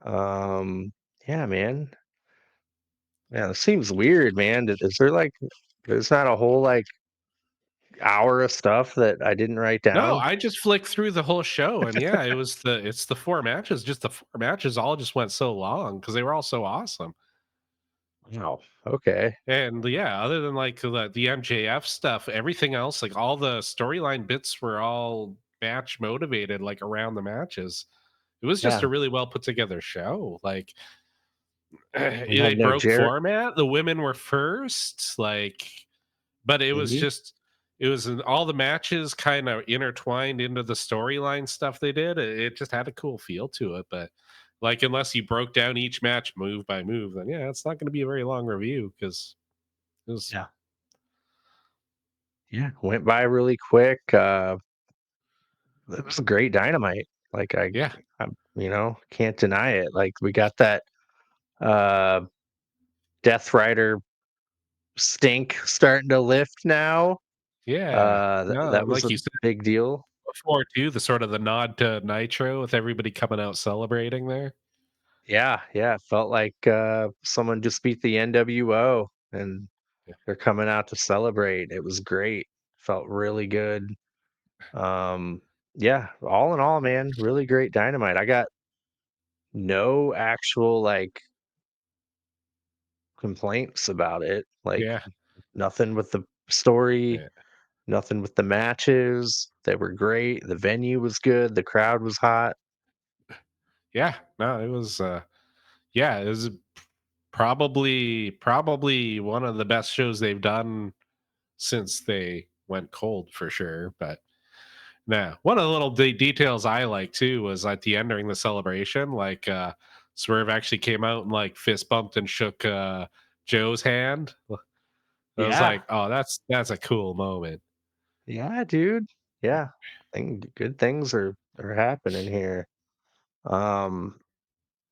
[SPEAKER 1] Yeah, man. Yeah, it seems weird, man. Is there like, there's not a whole like hour of stuff that I didn't write
[SPEAKER 2] No,
[SPEAKER 1] down?
[SPEAKER 2] I just flicked through the whole show, and yeah, it's the 4 matches. Just the 4 matches all just went so long because they were all so awesome.
[SPEAKER 1] Wow. Okay.
[SPEAKER 2] And yeah, other than like the MJF stuff, everything else, like all the storyline bits were all match motivated, like around the matches. It was just
[SPEAKER 1] Yeah.
[SPEAKER 2] a really well put together show. Like
[SPEAKER 1] We had
[SPEAKER 2] they
[SPEAKER 1] no
[SPEAKER 2] broke
[SPEAKER 1] Jarrett.
[SPEAKER 2] format. The women were first, like, but it was
[SPEAKER 1] See?
[SPEAKER 2] just all the matches kind of intertwined into the storyline stuff they did. It just had a cool feel to it. But like, unless you broke down each match move by move, then yeah, it's not going to be a very long review because it was
[SPEAKER 1] Yeah. Yeah. Went by really quick. It was a great dynamite. Like
[SPEAKER 2] yeah.
[SPEAKER 1] can't deny it. Like we got that uh Death Rider stink starting to lift now.
[SPEAKER 2] Yeah. No,
[SPEAKER 1] That
[SPEAKER 2] and
[SPEAKER 1] was
[SPEAKER 2] like
[SPEAKER 1] a
[SPEAKER 2] you said
[SPEAKER 1] big deal.
[SPEAKER 2] before too, the sort of the nod to Nitro with everybody coming out celebrating there.
[SPEAKER 1] Yeah, yeah. It felt like someone just beat the NWO and
[SPEAKER 2] Yeah.
[SPEAKER 1] they're coming out to celebrate. It was great. Felt really good. Um, yeah, all in all, man, really great dynamite. I got no actual like complaints about it. Like
[SPEAKER 2] Yeah.
[SPEAKER 1] nothing with the story,
[SPEAKER 2] Yeah.
[SPEAKER 1] nothing with the matches. They were great. The venue was good. The crowd was hot.
[SPEAKER 2] Yeah. No, it was yeah, it was probably one of the best shows they've done since they went cold for sure. But now, one of the little details I like too was at the end during the celebration, like Swerve actually came out and like fist bumped and shook Joe's hand. I was
[SPEAKER 1] Yeah.
[SPEAKER 2] like, oh, that's a cool moment.
[SPEAKER 1] Yeah, dude. Yeah. Good things are happening here. Um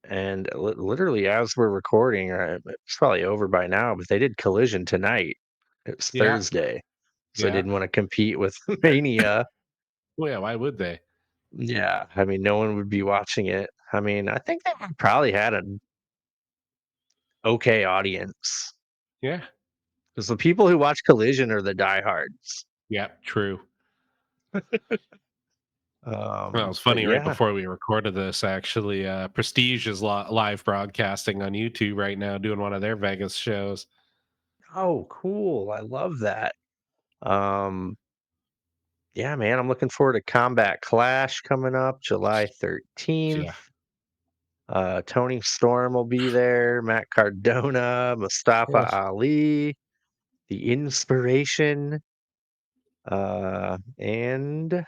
[SPEAKER 1] and literally as we're recording, or it's probably over by now, but they did Collision tonight. It's
[SPEAKER 2] Yeah,
[SPEAKER 1] Thursday. So they
[SPEAKER 2] yeah.
[SPEAKER 1] didn't want to compete with Mania.
[SPEAKER 2] Well, yeah, why would they?
[SPEAKER 1] Yeah, I mean, no one would be watching it. I mean, I think they probably had an okay audience
[SPEAKER 2] Yeah,
[SPEAKER 1] because the people who watch Collision are the diehards.
[SPEAKER 2] yeah, true. Well, it's
[SPEAKER 1] But
[SPEAKER 2] funny. Right
[SPEAKER 1] yeah.
[SPEAKER 2] before we recorded this, actually, Prestige is live broadcasting on YouTube right now, doing one of their Vegas shows.
[SPEAKER 1] Oh, cool. I love that. Um, yeah, man, I'm looking forward to Combat Clash coming up July 13th.
[SPEAKER 2] Yeah,
[SPEAKER 1] Tony Storm will be there, Matt Cardona, Mustafa
[SPEAKER 2] yeah,
[SPEAKER 1] Ali, The Inspiration, and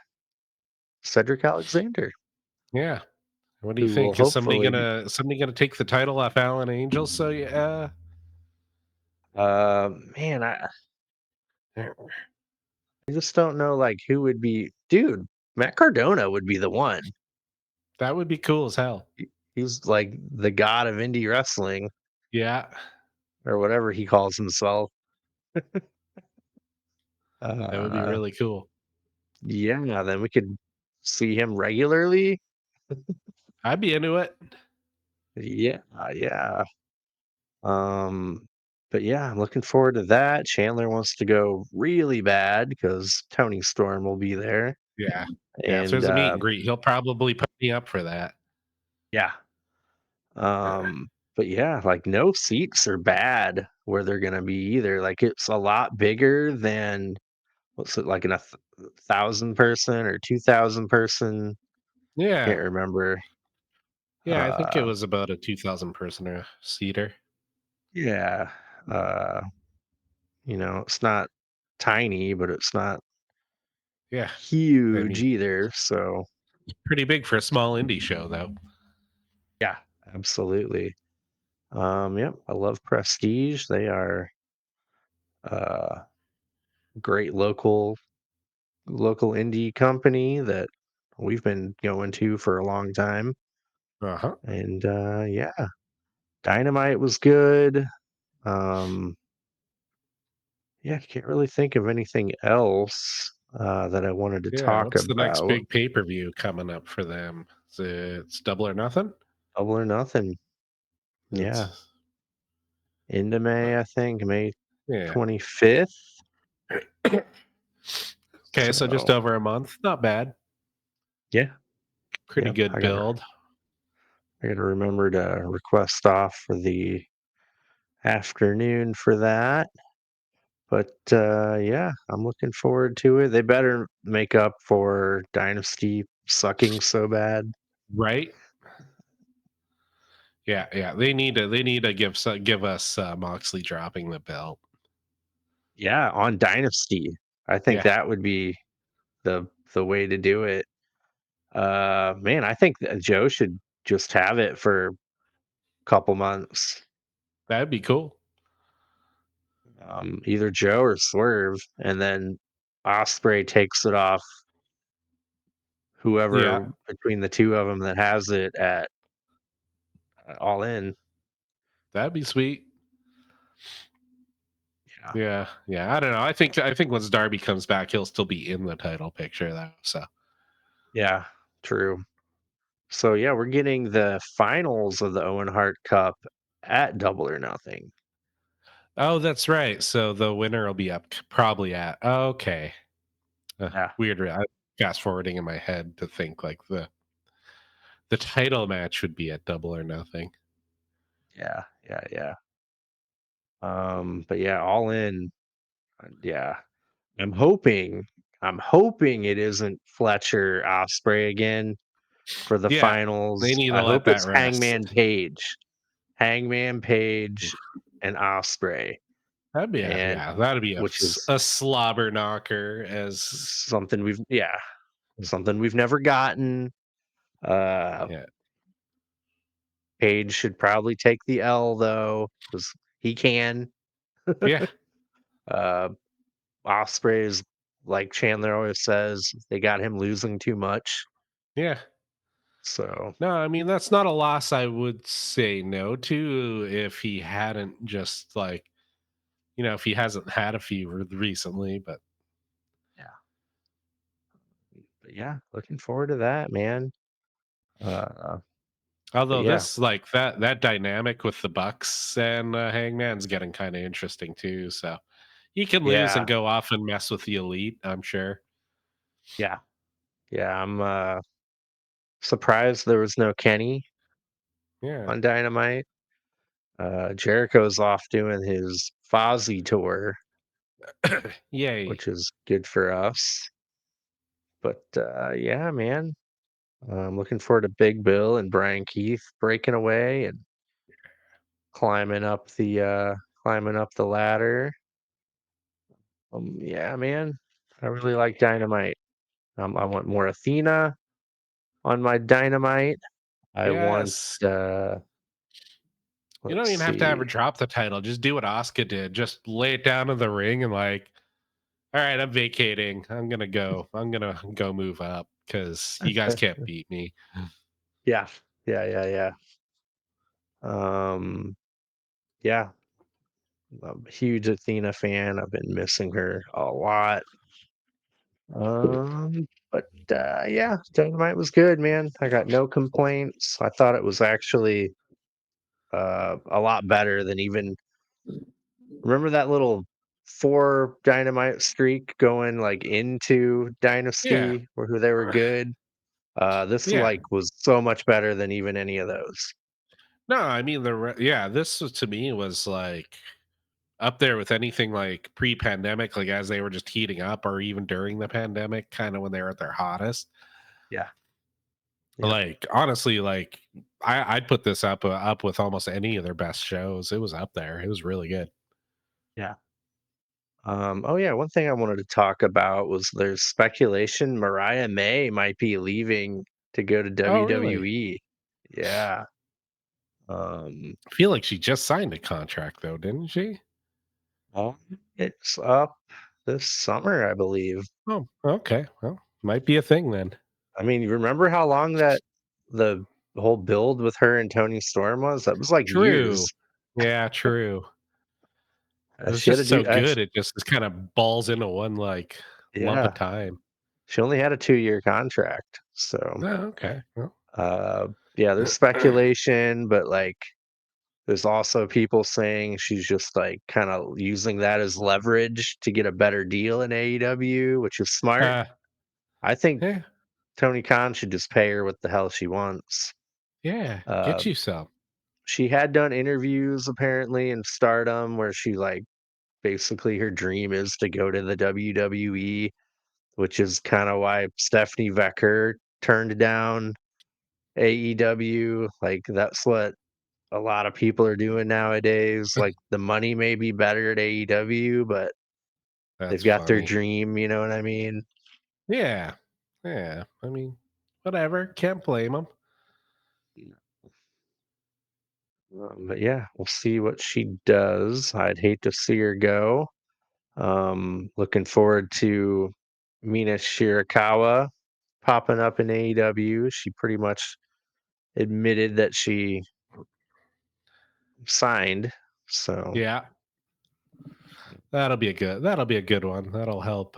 [SPEAKER 1] Cedric Alexander,
[SPEAKER 2] yeah. What do you
[SPEAKER 1] who will
[SPEAKER 2] think? Is
[SPEAKER 1] hopefully be.
[SPEAKER 2] somebody gonna take the title off Alan Angel? So yeah,
[SPEAKER 1] Man, I just don't know like who would be. Dude, Matt Cardona would be the one.
[SPEAKER 2] that would be cool as hell.
[SPEAKER 1] He's like the god of indie wrestling
[SPEAKER 2] Yeah,
[SPEAKER 1] or whatever he calls himself.
[SPEAKER 2] that would be
[SPEAKER 1] Uh,
[SPEAKER 2] really cool.
[SPEAKER 1] yeah, then we could see him regularly.
[SPEAKER 2] I'd be into it.
[SPEAKER 1] Yeah, yeah. Um, but yeah, I'm looking forward to that. Chandler wants to go really bad because Tony Storm will be there.
[SPEAKER 2] Yeah, yeah. If
[SPEAKER 1] And
[SPEAKER 2] there's a meet and greet, he'll probably put me up for that.
[SPEAKER 1] yeah. But yeah, like no seats are bad where they're gonna be either. Like it's a lot bigger than what's it like in a 1,000 person or 2,000 person? Can't
[SPEAKER 2] Yeah,
[SPEAKER 1] remember.
[SPEAKER 2] yeah. I think it
[SPEAKER 1] Uh
[SPEAKER 2] was about a 2,000 person seater.
[SPEAKER 1] yeah. Uh, it's not tiny, but it's not
[SPEAKER 2] Yeah, I
[SPEAKER 1] huge
[SPEAKER 2] mean,
[SPEAKER 1] either. So
[SPEAKER 2] pretty big for a small indie show, though.
[SPEAKER 1] yeah, absolutely. Yep, I love Prestige. They are great local indie company that we've been going to for a long time.
[SPEAKER 2] Uh-huh.
[SPEAKER 1] And yeah, Dynamite was good. Um, yeah, I can't really think of anything else that I wanted to
[SPEAKER 2] Yeah,
[SPEAKER 1] talk
[SPEAKER 2] what's the next
[SPEAKER 1] about.
[SPEAKER 2] big pay-per-view coming up for them? It's Double or Nothing?
[SPEAKER 1] Double or Nothing. Yeah,
[SPEAKER 2] It's
[SPEAKER 1] into May, I think, May
[SPEAKER 2] yeah.
[SPEAKER 1] 25th.
[SPEAKER 2] Okay, so just
[SPEAKER 1] So
[SPEAKER 2] over a month. Not bad.
[SPEAKER 1] yeah,
[SPEAKER 2] Pretty
[SPEAKER 1] yep.
[SPEAKER 2] good build.
[SPEAKER 1] I gotta remember to request off for the afternoon for that. But yeah, I'm looking forward to it. They better make up for Dynasty sucking so bad.
[SPEAKER 2] Right? Yeah, yeah. They need to give us Moxley dropping the belt.
[SPEAKER 1] Yeah, on Dynasty. I think
[SPEAKER 2] Yeah,
[SPEAKER 1] that would be the way to do it. Man, I think that Joe should just have it for a couple months.
[SPEAKER 2] that'd be cool.
[SPEAKER 1] Either Joe or Swerve, and then Osprey takes it off
[SPEAKER 2] Yeah,
[SPEAKER 1] whoever between the two of them that has it at All In.
[SPEAKER 2] that'd be sweet.
[SPEAKER 1] Yeah.
[SPEAKER 2] Yeah, yeah. I don't know. I think once Darby comes back, he'll still be in the title picture though. So
[SPEAKER 1] Yeah, true. So yeah, we're getting the finals of the Owen Hart Cup at Double or Nothing.
[SPEAKER 2] oh, that's right. So the winner will be up probably at okay.
[SPEAKER 1] Yeah,
[SPEAKER 2] Weird. I fast forwarding in my head to think like the title match would be at Double or Nothing.
[SPEAKER 1] yeah. But yeah, All In. Yeah, I'm hoping. I'm hoping it isn't Fletcher Osprey again for the
[SPEAKER 2] Yeah, they
[SPEAKER 1] finals.
[SPEAKER 2] need to
[SPEAKER 1] I
[SPEAKER 2] let
[SPEAKER 1] hope
[SPEAKER 2] that
[SPEAKER 1] it's
[SPEAKER 2] rest.
[SPEAKER 1] Hangman Page, and Osprey,
[SPEAKER 2] That'd be
[SPEAKER 1] and
[SPEAKER 2] yeah, that'd be
[SPEAKER 1] which is
[SPEAKER 2] a slobber knocker as
[SPEAKER 1] something we've yeah something we've never gotten. Uh,
[SPEAKER 2] yeah.
[SPEAKER 1] Page should probably take the L though, because he can.
[SPEAKER 2] Yeah,
[SPEAKER 1] Uh, Osprey is like Chandler always says, they got him losing too much.
[SPEAKER 2] yeah.
[SPEAKER 1] So
[SPEAKER 2] No, I mean that's not a loss I would say no to if he hadn't just like if he hasn't had a fever recently, but
[SPEAKER 1] yeah, but yeah, looking forward to that, man. Uh, but
[SPEAKER 2] although
[SPEAKER 1] yeah,
[SPEAKER 2] this like that dynamic with the Bucks and Hangman's getting kind of interesting too. So he can lose and
[SPEAKER 1] yeah,
[SPEAKER 2] go off and mess with the elite, I'm sure.
[SPEAKER 1] yeah, yeah. I'm surprised there was no Kenny
[SPEAKER 2] Yeah.
[SPEAKER 1] on Dynamite. Jericho's off doing his Fozzy tour,
[SPEAKER 2] Yay.
[SPEAKER 1] which is good for us. But yeah, man, I'm looking forward to Big Bill and Brian Keith breaking away and climbing up the ladder. Yeah, man, I really like Dynamite. I want more Athena on my Dynamite. I want
[SPEAKER 2] Yes. You don't
[SPEAKER 1] let's
[SPEAKER 2] even have to have her
[SPEAKER 1] see.
[SPEAKER 2] drop the title. Just do what Asuka did. Just lay it down in the ring and like, all right, I'm vacating. I'm gonna go. I'm gonna go move up because you guys can't beat me.
[SPEAKER 1] Yeah, yeah. Um, yeah, I'm a huge Athena fan. I've been missing her a lot. But yeah, Dynamite was good, man. I got no complaints. I thought it was actually a lot better than even remember that little 4 Dynamite streak going like into
[SPEAKER 2] Yeah,
[SPEAKER 1] Dynasty where who they were good. This
[SPEAKER 2] yeah.
[SPEAKER 1] like was so much better than even any of those.
[SPEAKER 2] No, I mean yeah. This was, to me was like up there with anything like pre-pandemic, like as they were just heating up, or even during the pandemic, kind of when they were at their hottest.
[SPEAKER 1] Yeah. Yep.
[SPEAKER 2] Like honestly, like I'd put this up with almost any of their best shows. It was up there. It was really good.
[SPEAKER 1] Yeah. Oh yeah, one thing I wanted to talk about was there's speculation Mariah May might be leaving to go to
[SPEAKER 2] Oh, really?
[SPEAKER 1] WWE. Yeah. Um,
[SPEAKER 2] I feel like she just signed a contract though, didn't she?
[SPEAKER 1] um, it's up this summer, I believe.
[SPEAKER 2] Oh, okay. Well, might be a thing then.
[SPEAKER 1] I mean, you remember how long that the whole build with her and Tony Storm was? That was like
[SPEAKER 2] True.
[SPEAKER 1] years.
[SPEAKER 2] Yeah, true. It was
[SPEAKER 1] She had to
[SPEAKER 2] just
[SPEAKER 1] do
[SPEAKER 2] so good. It just kind of balls into one like lump of
[SPEAKER 1] yeah.
[SPEAKER 2] time.
[SPEAKER 1] She only had a 2-year contract. So,
[SPEAKER 2] Oh, okay. Well,
[SPEAKER 1] uh, yeah, there's speculation, but like there's also people saying she's just like kind of using that as leverage to get a better deal in AEW, which is smart.
[SPEAKER 2] uh,
[SPEAKER 1] I think
[SPEAKER 2] yeah,
[SPEAKER 1] Tony Khan should just pay her what the hell she wants.
[SPEAKER 2] yeah.
[SPEAKER 1] Uh,
[SPEAKER 2] Get you some.
[SPEAKER 1] she had done interviews apparently in Stardom where she like basically her dream is to go to the WWE, which is kind of why Stephanie Vecker turned down AEW. Like that's what a lot of people are doing nowadays. Like the money may be better at AEW, but they've
[SPEAKER 2] That's
[SPEAKER 1] got their
[SPEAKER 2] funny.
[SPEAKER 1] dream, you know what I mean?
[SPEAKER 2] Yeah, yeah. I mean, whatever. Can't blame them.
[SPEAKER 1] But yeah, we'll see what she does. I'd hate to see her go. Looking forward to Mina Shirakawa popping up in AEW. She pretty much admitted that she signed. So
[SPEAKER 2] Yeah, that'll be a good one. That'll help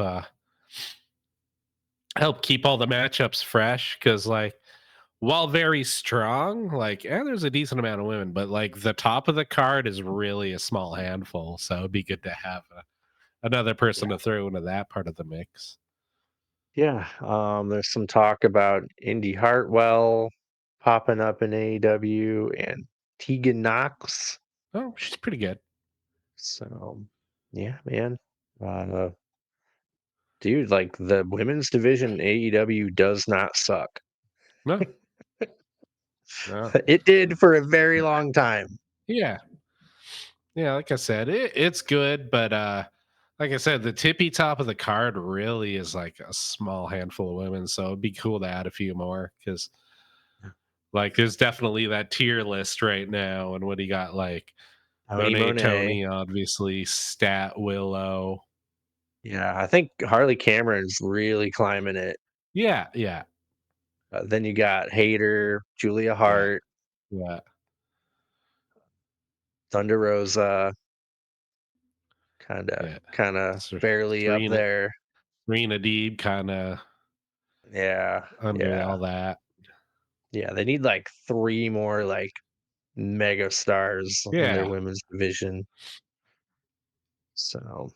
[SPEAKER 2] keep all the matchups fresh because like while very strong, like and there's a decent amount of women, but like the top of the card is really a small handful. So it'd be good to have another person
[SPEAKER 1] yeah,
[SPEAKER 2] to throw into that part of the mix.
[SPEAKER 1] yeah. There's some talk about Indy Hartwell popping up in AEW and Tegan Knox.
[SPEAKER 2] Oh, she's pretty good.
[SPEAKER 1] So yeah, man. Uh, dude, like the women's division in AEW does not suck.
[SPEAKER 2] No, no.
[SPEAKER 1] It did for a very long time.
[SPEAKER 2] Yeah. Yeah, like I said, it's good, but like I said, the tippy top of the card really is like a small handful of women. So it'd be cool to add a few more because like there's definitely that tier list right now. And what do you got like
[SPEAKER 1] Tony
[SPEAKER 2] Monet,
[SPEAKER 1] Monet.
[SPEAKER 2] Tony, obviously, Stat, Willow.
[SPEAKER 1] Yeah, I think Harley Cameron's really climbing it.
[SPEAKER 2] Yeah, yeah,
[SPEAKER 1] Then you got Hayter, Julia
[SPEAKER 2] yeah,
[SPEAKER 1] Hart,
[SPEAKER 2] yeah,
[SPEAKER 1] Thunder Rosa, kinda
[SPEAKER 2] yeah.
[SPEAKER 1] kinda
[SPEAKER 2] So
[SPEAKER 1] barely up
[SPEAKER 2] Serena
[SPEAKER 1] there.
[SPEAKER 2] Serena Deeb kind of
[SPEAKER 1] Yeah,
[SPEAKER 2] under
[SPEAKER 1] yeah.
[SPEAKER 2] all that.
[SPEAKER 1] Yeah, they need, like, 3 more, like, mega stars in their
[SPEAKER 2] Yeah.
[SPEAKER 1] women's division. So,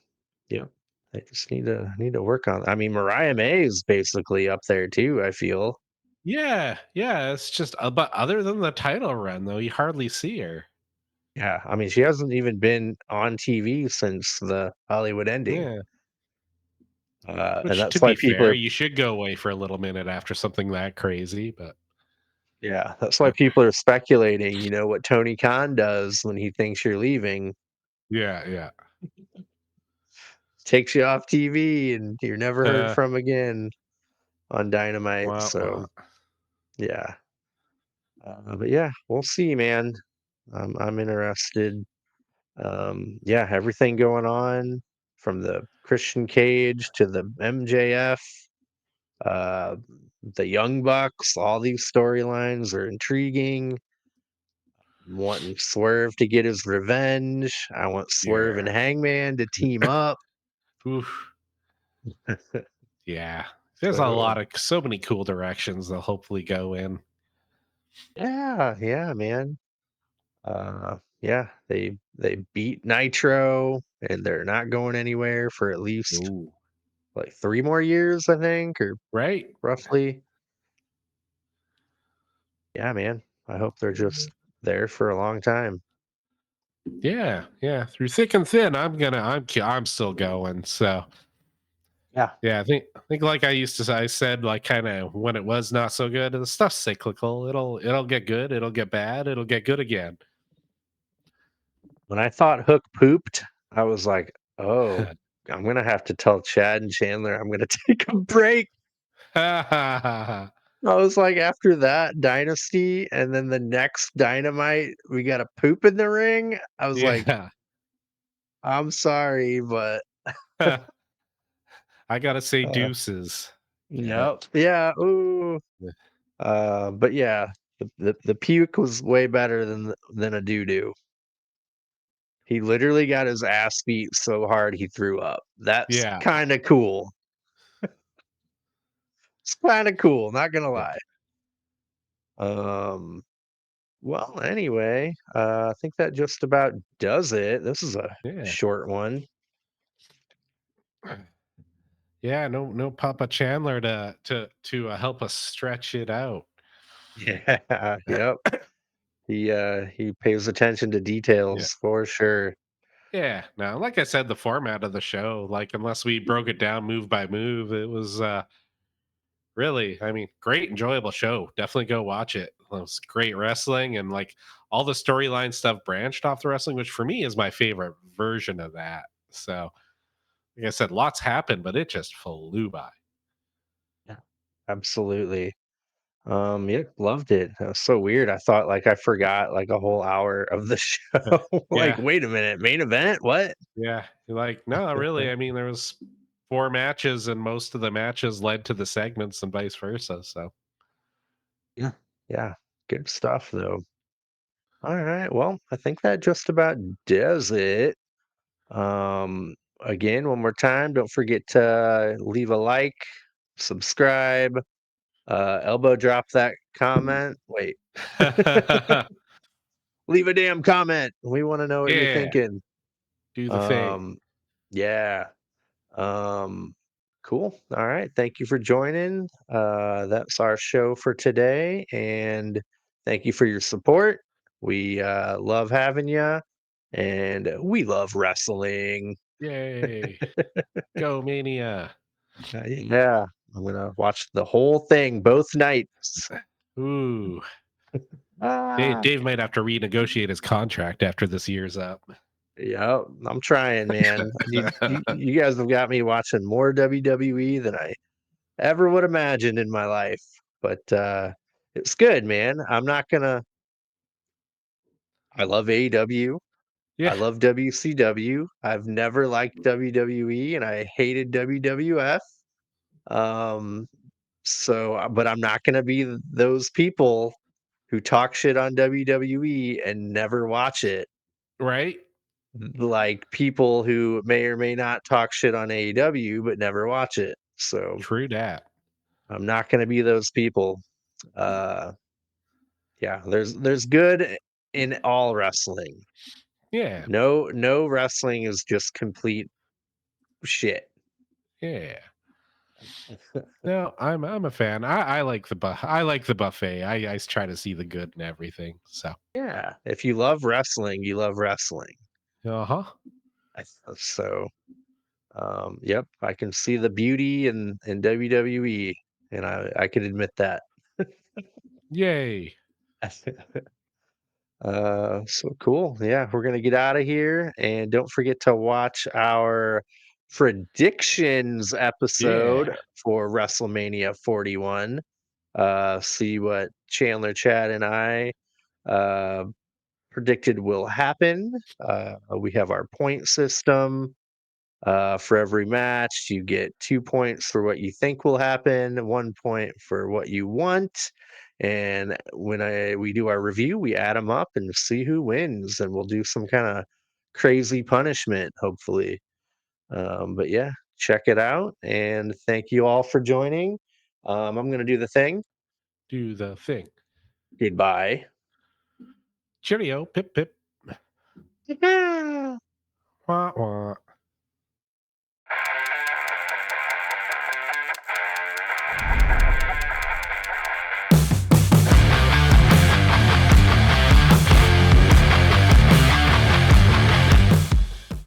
[SPEAKER 1] yeah, they just need to work on I mean, Mariah May is basically up there too, I feel.
[SPEAKER 2] Yeah, yeah. It's just but other than the title run though, you hardly see her.
[SPEAKER 1] Yeah, I mean, she hasn't even been on TV since the Hollywood ending,
[SPEAKER 2] Yeah.
[SPEAKER 1] and
[SPEAKER 2] Which, to
[SPEAKER 1] that's why
[SPEAKER 2] be
[SPEAKER 1] people
[SPEAKER 2] fair,
[SPEAKER 1] are
[SPEAKER 2] you should go away for a little minute after something that crazy, but
[SPEAKER 1] yeah, that's why people are speculating, what Tony Khan does when he thinks you're leaving,
[SPEAKER 2] yeah, yeah.
[SPEAKER 1] takes you off TV and you're never heard
[SPEAKER 2] Uh,
[SPEAKER 1] from again on Dynamite,
[SPEAKER 2] wah,
[SPEAKER 1] so,
[SPEAKER 2] wah.
[SPEAKER 1] yeah. But yeah, we'll see, man. I'm interested. Yeah, everything going on from the Christian Cage to the MJF, uh, the Young Bucks, all these storylines are intriguing. I'm wanting Swerve to get his revenge. I want Swerve and
[SPEAKER 2] Yeah.
[SPEAKER 1] Hangman to team up.
[SPEAKER 2] Oof. Yeah. There's a
[SPEAKER 1] So
[SPEAKER 2] lot of so many cool directions they'll hopefully go in.
[SPEAKER 1] yeah, yeah, man. Yeah, they beat Nitro and they're not going anywhere for at least
[SPEAKER 2] Ooh.
[SPEAKER 1] like 3 more years, I think, or
[SPEAKER 2] Right?
[SPEAKER 1] roughly. Yeah, man. I hope they're just there for a long time.
[SPEAKER 2] Yeah, yeah. Through thick and thin, I'm still going. So
[SPEAKER 1] Yeah.
[SPEAKER 2] yeah, I think like I used to say, I said like kind of when it was not so good, the stuff's cyclical. It'll get good, it'll get bad, it'll get good again.
[SPEAKER 1] When I thought Hook pooped, I was like, "Oh, I'm gonna have to tell Chad and Chandler I'm gonna take a break." I was like, after that Dynasty and then the next Dynamite, we got a poop in the ring. I was like,
[SPEAKER 2] Yeah.
[SPEAKER 1] "I'm sorry, but
[SPEAKER 2] I gotta say
[SPEAKER 1] uh,
[SPEAKER 2] deuces. Yeah.
[SPEAKER 1] Yep. Yeah. Ooh.
[SPEAKER 2] Yeah.
[SPEAKER 1] But yeah, the puke was way better than a doo doo. He literally got his ass beat so hard he threw up. That's
[SPEAKER 2] Yeah.
[SPEAKER 1] kind of cool. It's kind of cool. Not gonna
[SPEAKER 2] Yeah.
[SPEAKER 1] lie. Um. Well, anyway, I think that just about does it. This is a
[SPEAKER 2] Yeah.
[SPEAKER 1] short one.
[SPEAKER 2] Yeah, no Papa Chandler to help us stretch it out.
[SPEAKER 1] Yeah. Yep. He pays attention to
[SPEAKER 2] Yeah.
[SPEAKER 1] details for sure.
[SPEAKER 2] Yeah. Now, like I said, the format of the show, like unless we broke it down move by move, it was really, I mean, great, enjoyable show. Definitely go watch it. It was great wrestling and like all the storyline stuff branched off the wrestling, which for me is my favorite version of that. So, like I said, lots happened, but it just flew by.
[SPEAKER 1] Yeah. Absolutely. Yeah, loved it. That was so weird. I thought like I forgot like a whole hour of the show. Like,
[SPEAKER 2] Yeah.
[SPEAKER 1] wait a minute, main event? What?
[SPEAKER 2] Yeah. You're like, no, really. I mean, there was 4 matches and most of the matches led to the segments and vice versa. So
[SPEAKER 1] Yeah. Yeah. Good stuff though. All right. Well, I think that just about does it. Again, one more time, don't forget to leave a like, subscribe, elbow drop that comment. Wait, leave a damn comment. We want to know what you're
[SPEAKER 2] yeah,
[SPEAKER 1] thinking.
[SPEAKER 2] do the thing.
[SPEAKER 1] Um, yeah. Um, cool. All right. Thank you for joining. That's our show for today. And thank you for your support. We love having you and we love wrestling.
[SPEAKER 2] Yay. Go Mania.
[SPEAKER 1] Yeah. I'm going to watch the whole thing both nights.
[SPEAKER 2] Ooh. Dave,
[SPEAKER 1] Ah,
[SPEAKER 2] Dave might have to renegotiate his contract after this year's up.
[SPEAKER 1] yeah. I'm trying, man. You guys have got me watching more WWE than I ever would imagine in my life. But it's good, man. I'm not gonna I love AEW. I
[SPEAKER 2] Yeah,
[SPEAKER 1] love WCW. I've never liked WWE and I hated WWF. Um but I'm not gonna be those people who talk shit on WWE and never watch it.
[SPEAKER 2] right?
[SPEAKER 1] Like people who may or may not talk shit on AEW but never watch it. So
[SPEAKER 2] True that.
[SPEAKER 1] I'm not gonna be those people. Uh Yeah, there's good in all wrestling.
[SPEAKER 2] Yeah,
[SPEAKER 1] No wrestling is just complete shit.
[SPEAKER 2] yeah. No, I'm a fan. I like I like the buffet. I try to see the good in everything. So
[SPEAKER 1] Yeah, if you love wrestling, you love wrestling.
[SPEAKER 2] uh-huh.
[SPEAKER 1] So, yep, I can see the beauty in WWE, and I can admit that.
[SPEAKER 2] Yay.
[SPEAKER 1] So cool. Yeah, we're gonna get out of here, and don't forget to watch our predictions
[SPEAKER 2] Yeah.
[SPEAKER 1] episode for WrestleMania 41. See what Chandler, Chad, and I uh, predicted will happen. We have our point system. For every match, you get 2 points for what you think will happen, 1 point for what you want. And when we do our review, we add them up and see who wins, and we'll do some kind of crazy punishment, hopefully. But yeah, check it out, and thank you all for joining. I'm gonna do the thing.
[SPEAKER 2] Do the thing.
[SPEAKER 1] Goodbye.
[SPEAKER 2] Cheerio. Pip pip. Wah, wah.